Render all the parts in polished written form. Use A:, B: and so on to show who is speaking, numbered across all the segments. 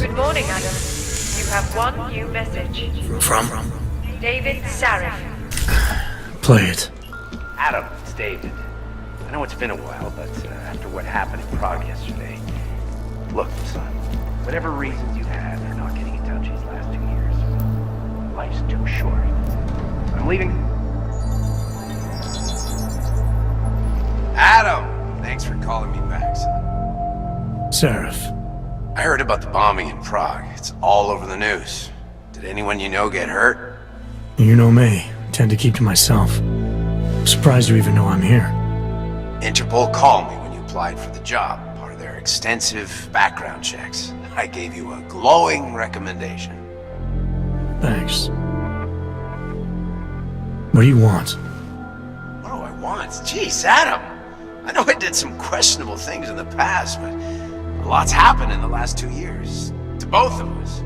A: Good morning, Adam. You have one new message.
B: From?
A: David Sarif.
B: Play it.
C: Adam, it's David. I know it's been a while, but after what happened in Prague yesterday... Look, son, whatever reasons you had for not getting in touch these last 2 years, life's too short. I'm leaving... Adam! Thanks for calling me back, son.
B: Seraph.
C: I heard about the bombing in Prague. It's all over the news. Did anyone you know get hurt?
B: You know me. I tend to keep to myself. I'm surprised you even know I'm here.
C: Interpol called me when you applied for the job, part of their extensive background checks. I gave you a glowing recommendation.
B: Thanks. What do you want?
C: What do I want? Jeez, Adam! I know I did some questionable things in the past, but a lot's happened in the last 2 years. To both of us.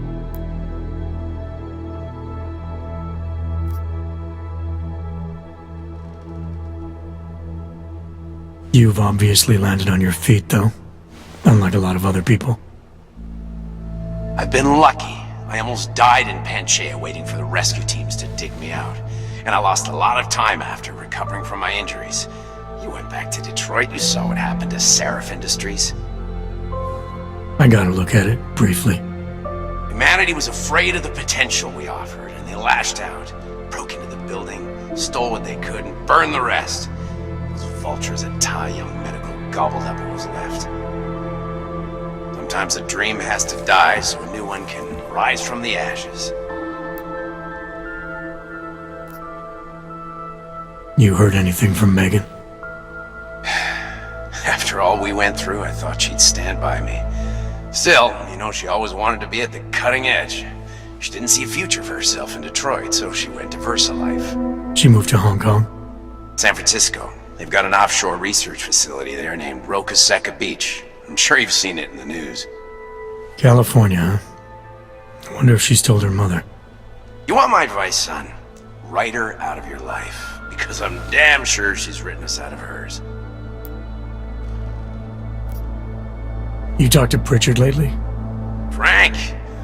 B: You've obviously landed on your feet, though. Unlike a lot of other people.
C: I've been lucky. I almost died in Panchaea waiting for the rescue teams to dig me out. And I lost a lot of time after recovering from my injuries. You went back to Detroit, you saw what happened to Seraph Industries.
B: I got a look at it, briefly.
C: Humanity was afraid of the potential we offered, and they lashed out, broke into the building, stole what they could, and burned the rest. Those vultures at Tai Young Medical gobbled up what was left. Sometimes a dream has to die so a new one can rise from the ashes.
B: You heard anything from Megan?
C: After all we went through, I thought she'd stand by me. Still, you know, she always wanted to be at the cutting edge. She didn't see a future for herself in Detroit, so she went to VersaLife.
B: She moved to Hong Kong?
C: San Francisco. They've got an offshore research facility there named Rokaseca Beach. I'm sure you've seen it in the news.
B: California, huh? I wonder if she's told her mother.
C: You want my advice, son? Write her out of your life. Because I'm damn sure she's written us out of hers.
B: You talked to Pritchard lately?
C: Frank!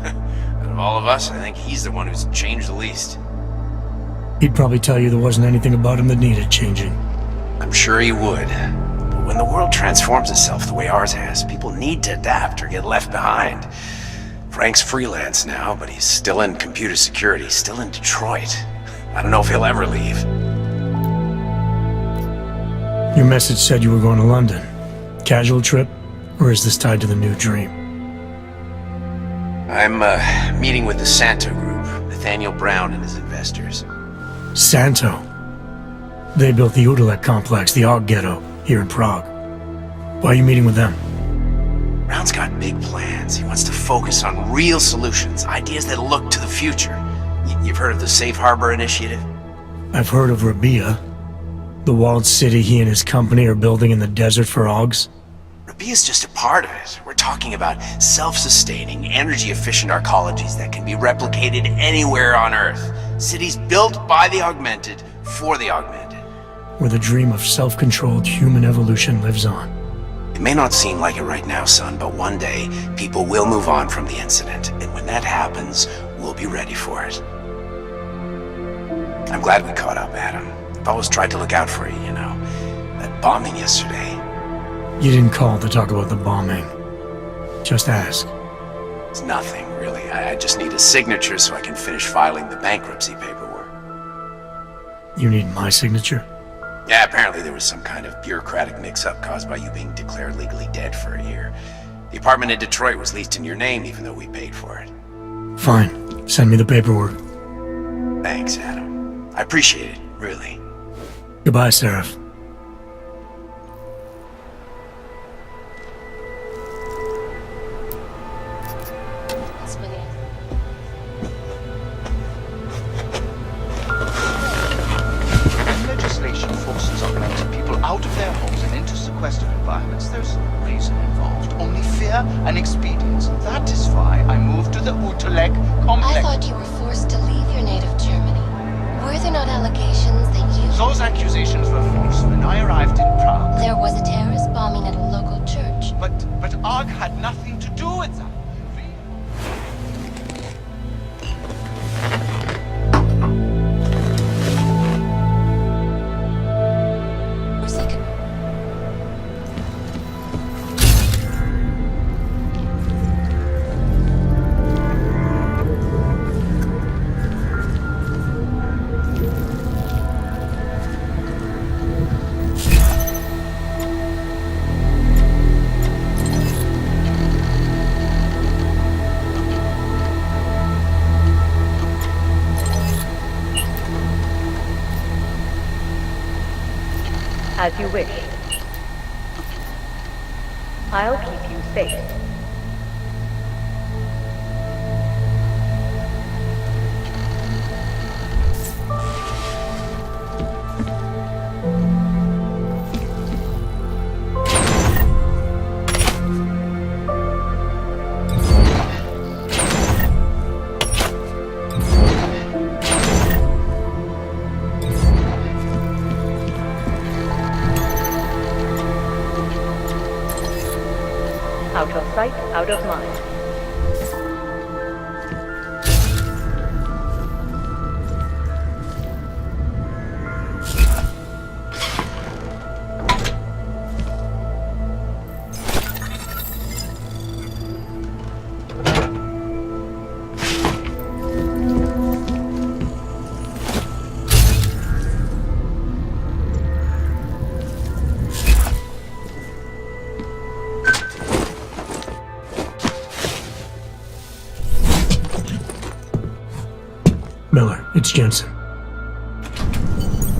C: Out of all of us, I think he's the one who's changed the least.
B: He'd probably tell you there wasn't anything about him that needed changing.
C: I'm sure he would. But when the world transforms itself the way ours has, people need to adapt or get left behind. Frank's freelance now, but he's still in computer security, still in Detroit. I don't know if he'll ever leave.
B: Your message said you were going to London. Casual trip? Or is this tied to the new dream?
C: I'm meeting with the Santo Group, Nathaniel Brown and his investors.
B: Santo? They built the Udalek complex, the Og Ghetto, here in Prague. Why are you meeting with them?
C: Brown's got big plans. He wants to focus on real solutions, ideas that look to the future. You've heard of the Safe Harbor Initiative?
B: I've heard of Rabia, the walled city he and his company are building in the desert for Ogs.
C: Rabia's just a part of it. We're talking about self-sustaining, energy-efficient arcologies that can be replicated anywhere on Earth. Cities built by the augmented, for the augmented.
B: Where the dream of self-controlled human evolution lives on.
C: It may not seem like it right now, son, but one day, people will move on from the incident. And when that happens, we'll be ready for it. I'm glad we caught up, Adam. I've always tried to look out for you, you know. That bombing yesterday.
B: You didn't call to talk about the bombing. Just ask.
C: It's nothing, really. I just need a signature so I can finish filing the bankruptcy paperwork.
B: You need my signature?
C: Yeah, apparently there was some kind of bureaucratic mix-up caused by you being declared legally dead for a year. The apartment in Detroit was leased in your name even though we paid for it.
B: Fine. Send me the paperwork.
C: Thanks, Adam. I appreciate it, really.
B: Goodbye, Seraph.
D: Legislation forces augmented people out of their homes and into sequestered environments. There's no reason involved, only fear and expedience. That is why I moved to the Utrecht complex.
E: I thought you were forced to leave your native Germany. Were there not allegations that you...
D: Those accusations were false. When I arrived in Prague...
E: There was a terrorist bombing at a local church.
D: But Og had nothing to do with that.
A: As you wish. I'll keep you safe. Out of sight, out of mind.
B: Miller, it's Jensen.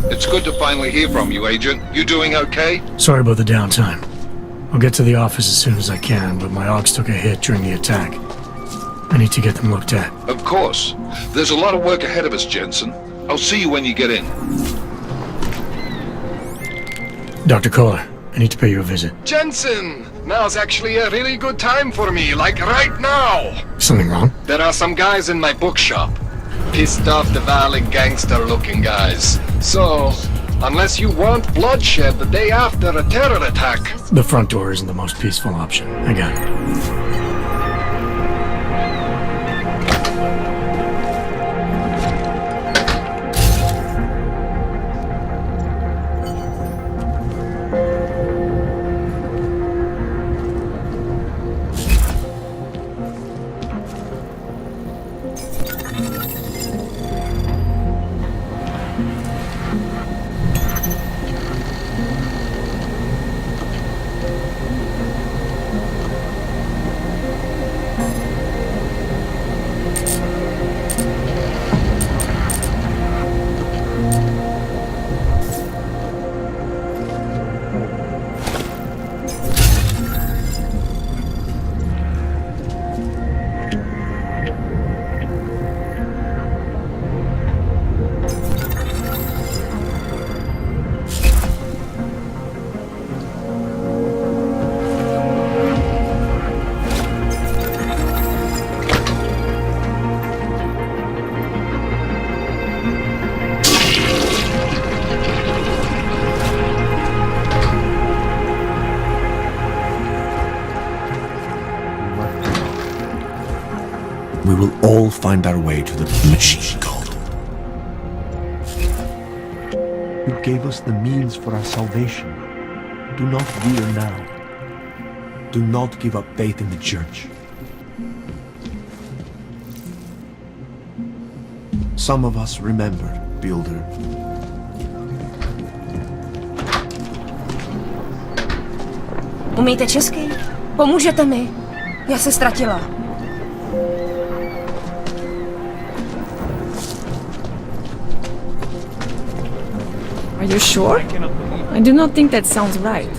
F: It's good to finally hear from you, Agent. You doing okay?
B: Sorry about the downtime. I'll get to the office as soon as I can, but my Augs took a hit during the attack. I need to get them looked at.
F: Of course. There's a lot of work ahead of us, Jensen. I'll see you when you get in.
B: Dr. Kohler, I need to pay you a visit.
G: Jensen! Now's actually a really good time for me, like right now!
B: Something wrong?
G: There are some guys in my bookshop. Pissed off the valley gangster-looking guys. So, unless you want bloodshed the day after a terror attack...
B: The front door isn't the most peaceful option. I got it.
H: We will all find our way to the machine code. You gave us the means for our salvation. Do not veer now. Do not give up faith in the church. Some of us remember, Builder.
I: Umíte česky? Pomůžete mi? Já se ztratila.
J: Are you sure? I do not think that sounds right.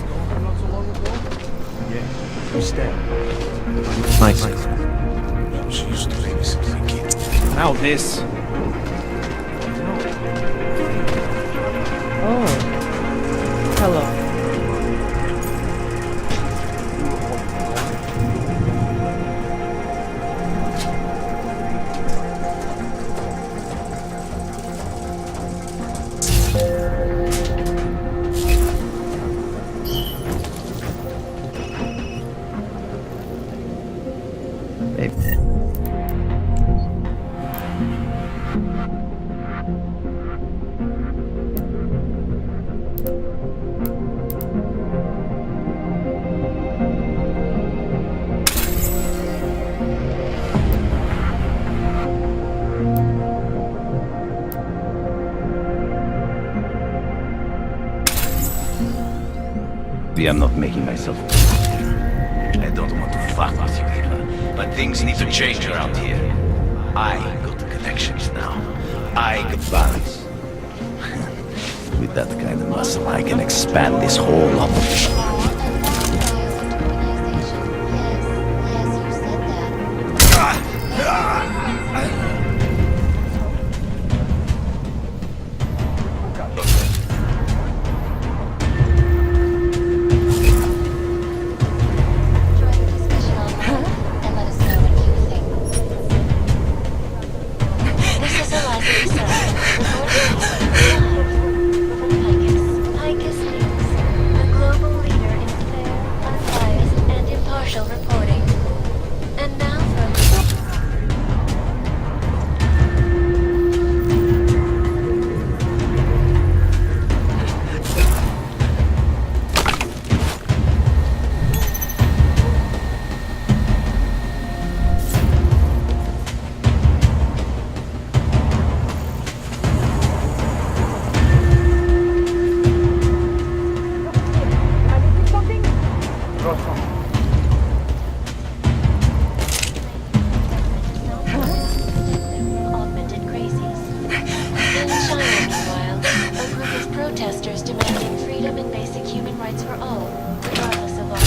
H: Nice.
C: She used to babysit my kids. Now this.
J: Oh. Hello.
C: I'm not making myself. I don't want to fuck with you, Hitler, but things need to change around here. I got the connections now. I got balance.
H: With that kind of muscle, I can expand this whole operation.
E: Protesters demanding freedom and basic human rights for all, regardless of all.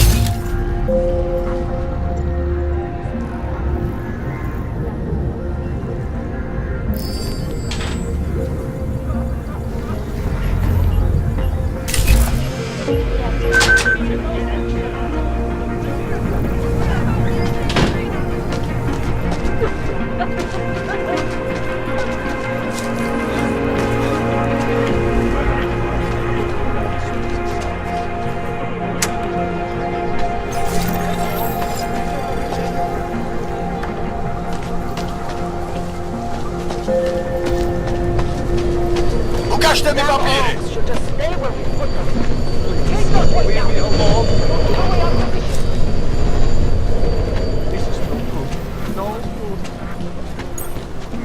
D: Ukażcie mi papiery!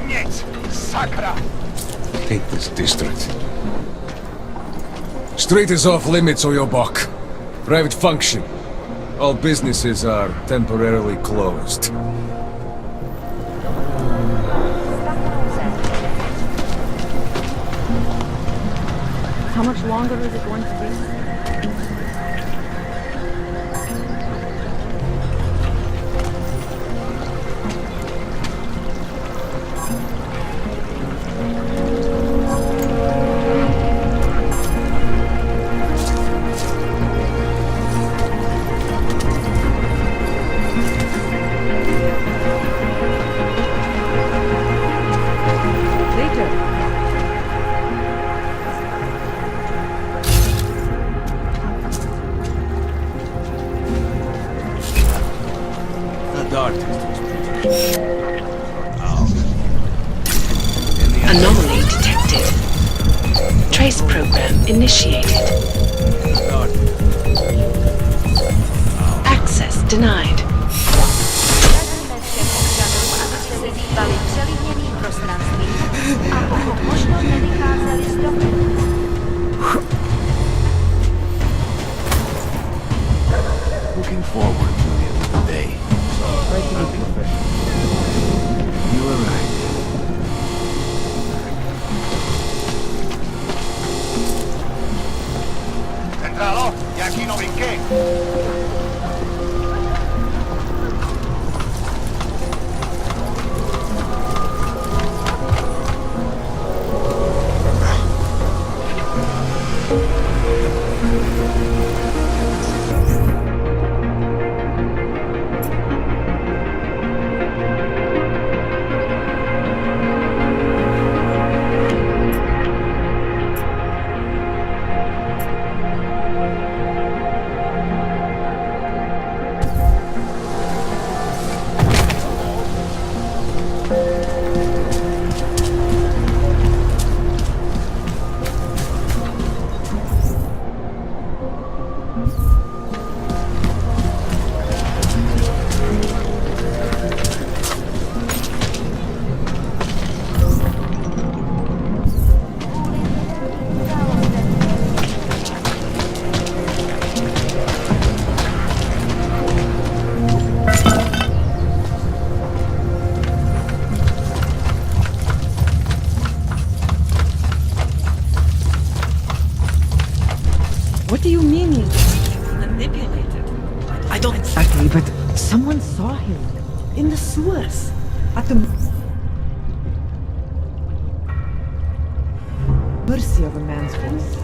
D: Nic! Sakra!
G: Hate this district. Street is off limits or you're buck. Private function. All businesses are temporarily closed.
J: How much longer is it going to be?
K: Anomaly detected. Trace program initiated. Access denied.
H: Looking forward to the end of the day. You were right.
D: Entralo, y aquí no brinqué.
J: do you mean manipulated? I don't...
L: Exactly, but someone saw him in the sewers at the mercy of a man's voice.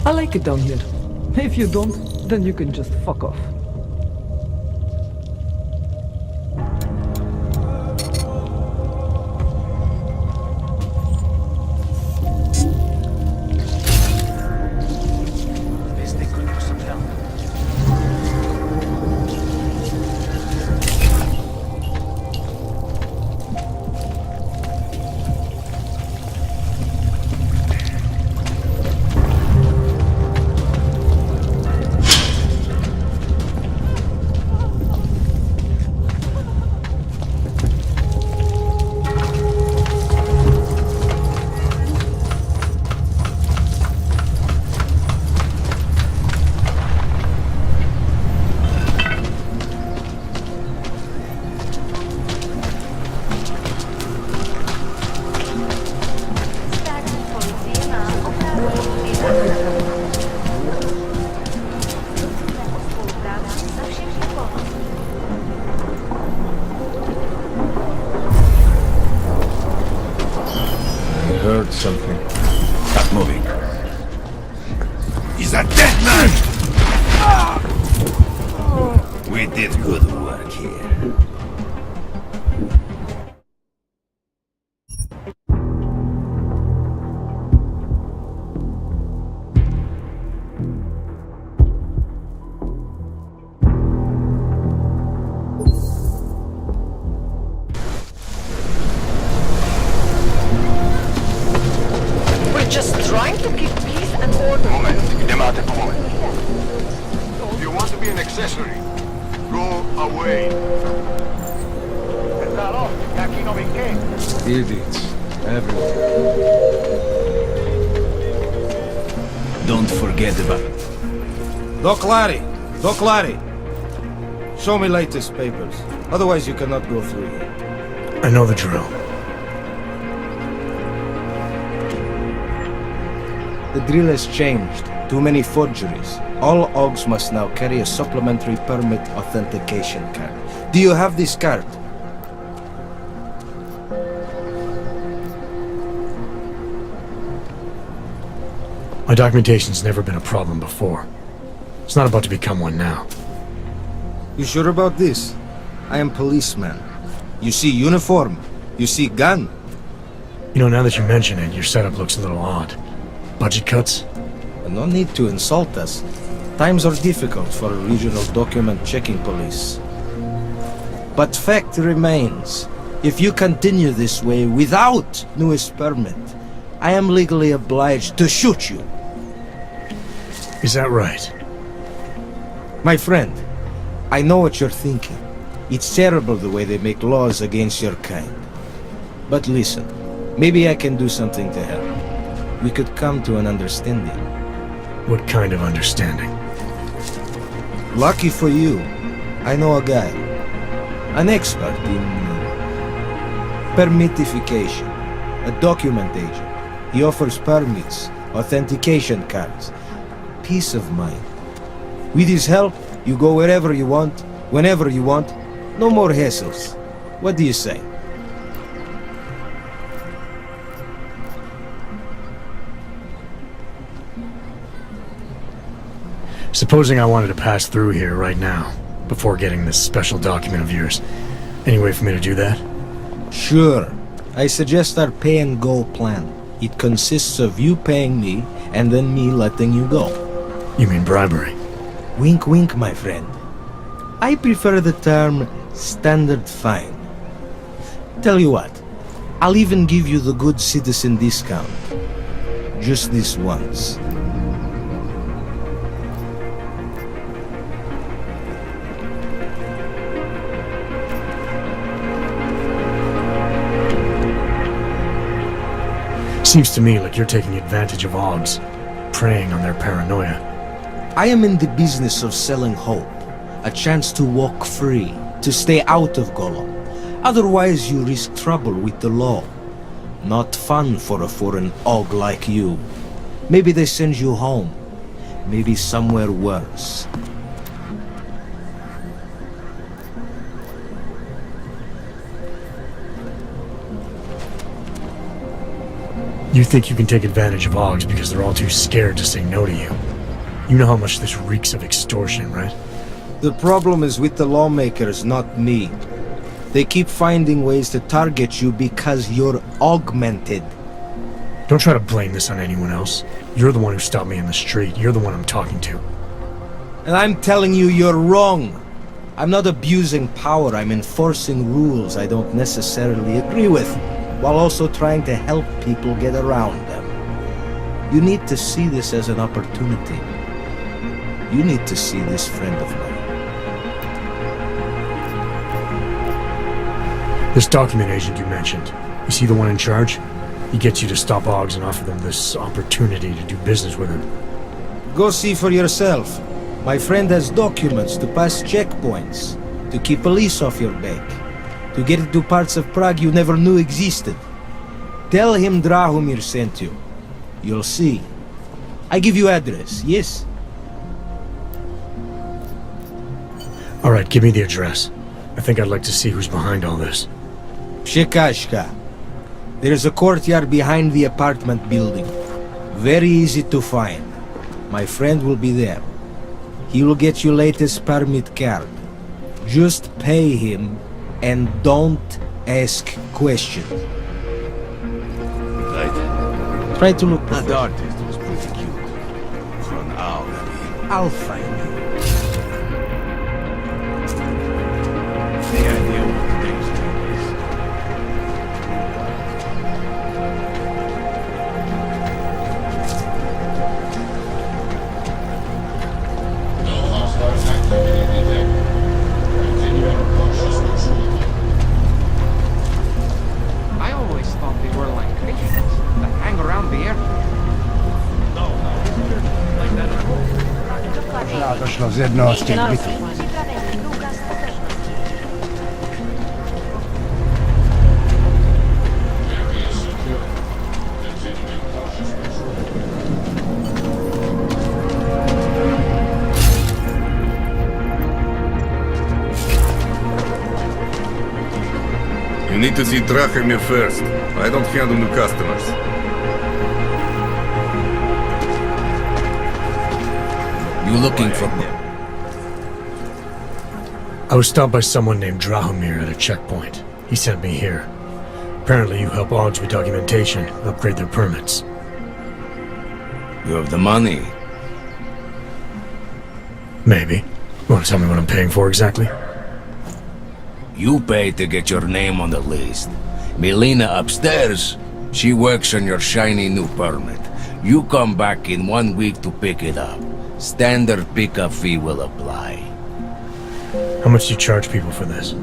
L: I like it down here. If you don't, then you can just fuck off.
M: Heard something.
N: Stop moving.
M: He's a dead man!
N: We did good work here.
L: Just trying to keep peace and order.
N: Moment. Get them out at the moment. If you want to be an accessory, go away.
M: Idiots. Everywhere.
N: Don't forget about...
O: Doc Larry! Show me latest papers. Otherwise you cannot go through here.
B: I know the drill.
O: The drill has changed. Too many forgeries. All OGs must now carry a supplementary permit authentication card. Do you have this card?
B: My documentation's never been a problem before. It's not about to become one now.
O: You sure about this? I am policeman. You see uniform. You see gun.
B: You know, now that you mention it, your setup looks a little odd. Budget cuts?
O: No need to insult us. Times are difficult for a regional document checking police. But fact remains, if you continue this way without newest permit, I am legally obliged to shoot you.
B: Is that right?
O: My friend, I know what you're thinking. It's terrible the way they make laws against your kind. But listen, maybe I can do something to help. We could come to an understanding.
B: What kind of understanding?
O: Lucky for you, I know a guy. An expert in permitification. A document agent. He offers permits, authentication cards. Peace of mind. With his help, you go wherever you want, whenever you want. No more hassles. What do you say?
B: Supposing I wanted to pass through here right now, before getting this special document of yours. Any way for me to do that?
O: Sure. I suggest our pay-and-go plan. It consists of you paying me and then me letting you go.
B: You mean bribery?
O: Wink, wink, my friend. I prefer the term standard fine. Tell you what, I'll even give you the good citizen discount. Just this once.
B: Seems to me like you're taking advantage of Augs, preying on their paranoia.
O: I am in the business of selling hope. A chance to walk free, to stay out of Golem. Otherwise you risk trouble with the law. Not fun for a foreign Aug like you. Maybe they send you home. Maybe somewhere worse.
B: You think you can take advantage of Augs because they're all too scared to say no to you. You know how much this reeks of extortion, right?
O: The problem is with the lawmakers, not me. They keep finding ways to target you because you're augmented.
B: Don't try to blame this on anyone else. You're the one who stopped me in the street. You're the one I'm talking to.
O: And I'm telling you, you're wrong. I'm not abusing power. I'm enforcing rules I don't necessarily agree with, while also trying to help people get around them. You need to see this as an opportunity. You need to see this friend of mine.
B: This document agent you mentioned, is he the one in charge? He gets you to stop Augs and offer them this opportunity to do business with him.
O: Go see for yourself. My friend has documents to pass checkpoints, to keep police off your back, to get into parts of Prague you never knew existed. Tell him Drahomir sent you. You'll see. I give you address, yes?
B: Alright, give me the address. I think I'd like to see who's behind all this.
O: Shekashka. There's a courtyard behind the apartment building. Very easy to find. My friend will be there. He will get your latest permit card. Just pay him and don't ask questions.
N: Right.
O: Try to look
N: That artist was pretty cute. For an owl, I mean.
O: I'll find you.
N: The idea of today's thing is...
P: I always thought they were like crickets that hang around the air.
Q: To šlo z jednoho z těch bytů.
N: You need to see Drahomir first. I don't handle new customers.
O: You looking for me?
B: I was stopped by someone named Drahomir at a checkpoint. He sent me here. Apparently you help Augs with documentation, upgrade their permits.
N: You have the money.
B: Maybe. You want to tell me what I'm paying for exactly?
R: You pay to get your name on the list. Melina upstairs, she works on your shiny new permit. You come back in 1 week to pick it up. Standard pickup fee will apply.
B: How much do you charge people for this?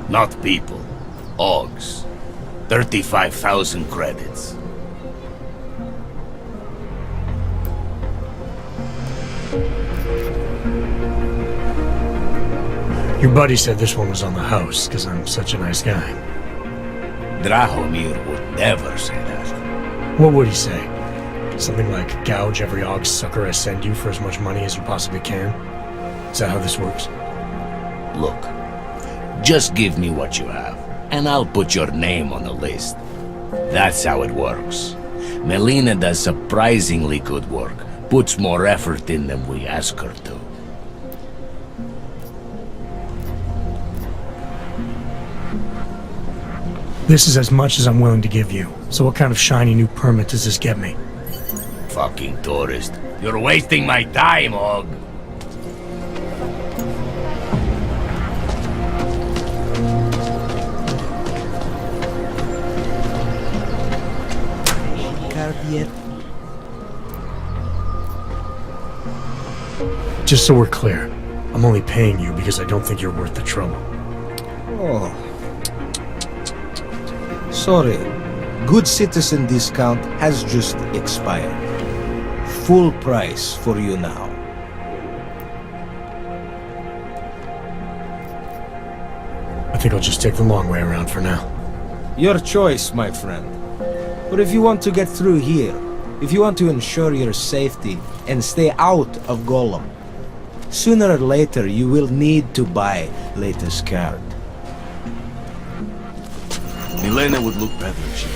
R: Not people. Augs. 35,000 credits.
B: Your buddy said this one was on the house, because I'm such a nice guy.
R: Drahomir would never say that.
B: What would he say? Something like, gouge every Aug sucker I send you for as much money as you possibly can? Is that how this works?
R: Look, just give me what you have, and I'll put your name on the list. That's how it works. Melina does surprisingly good work, puts more effort in than we ask her to.
B: This is as much as I'm willing to give you. So what kind of shiny new permit does this get me?
R: Fucking tourist. You're wasting my time, Og.
O: Card yet?
B: Just so we're clear, I'm only paying you because I don't think you're worth the trouble.
O: Oh. Sorry. Good citizen discount has just expired. Full price for you now.
B: I think I'll just take the long way around for now.
O: Your choice, my friend. But if you want to get through here, if you want to ensure your safety and stay out of Golem, sooner or later you will need to buy latest card.
R: Milena would look better if she